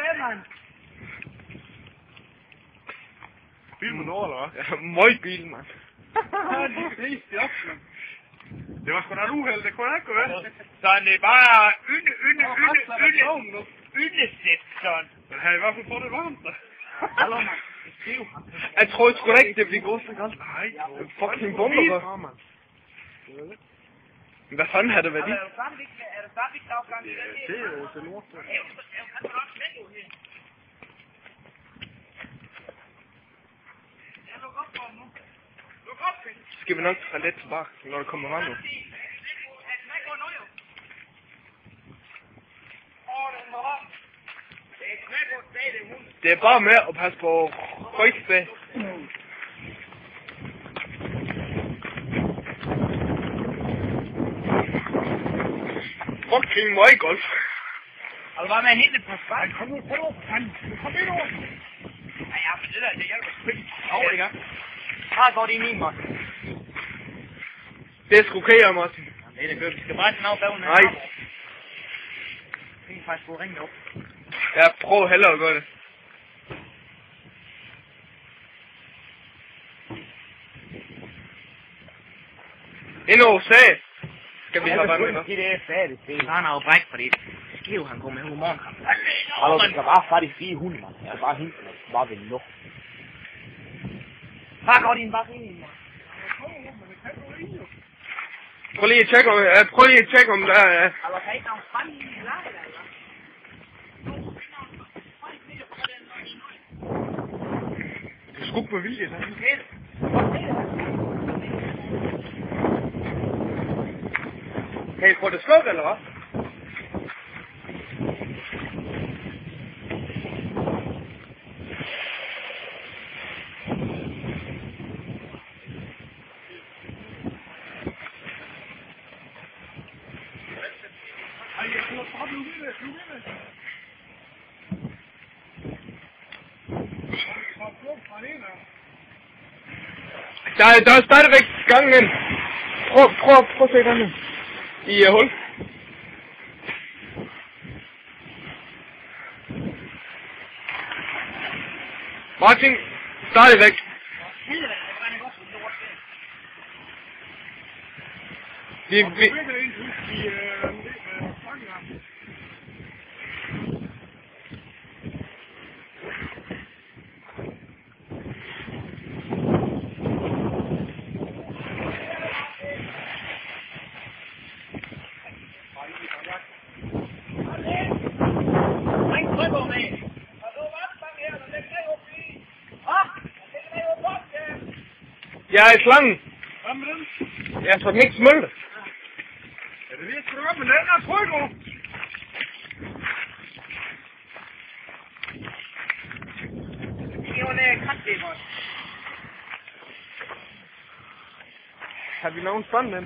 med, mand. Bil med Nord, eller hvad? Ja, møg bil, mand. Det var sgu da et uheld, det kunne jeg ikke gå ved. Så det er bare yndesæt, sådan. Men havde i hvert fald fået det varmt, da. Hallo, mand. Jeg tror sgu da ikke, det bliver godt så godt. Nej, Fucking bomber, mand. Hvad fanden har det været i? Er du stadigvæk afgang? Det er jo til Nord. Skal vi nok træde lidt tilbage, når der kommer vand nu? Det er bare med at passe på højt sted. Fucking meget golf. Altså, hvad med hende på spejl? Kom nu, han. Kom ind over. Ja, men det der, det hjælper sgu ikke. Jo, ikke? Her går det ind i mig. Det er sgu kære, Martin. Det er det godt. Vi skal bare sådan af bagen. Nej. Det er faktisk gå ringe op. Ja, prøv hellere at gøre det. Ind over sag. Skal vi have vand med dig? Det er færdigt. Han har jo bræk for det. Skiv, han kommer med morgen. Hallo, det skal bare fat i 400, mand. Jeg er bare helt bare ved nu. Her går din bare ind i mig. Prøv lige at tjekke om der er... Altså, kan I ikke nogle spændende lage, eller? Det er sgu på vilje, så. Kan I få det slukket, eller hvad? Der er stadigvæk gang ind. Prøv at se den her. I hul. Martin, stadigvæk. Vi... Jeg er i slangen. Hvad med den? Ja, så den ikke smelter. Ja, det ved sgu da godt, men den er tryk over. Det er jo en kantbiber. Har vi nogen spand med?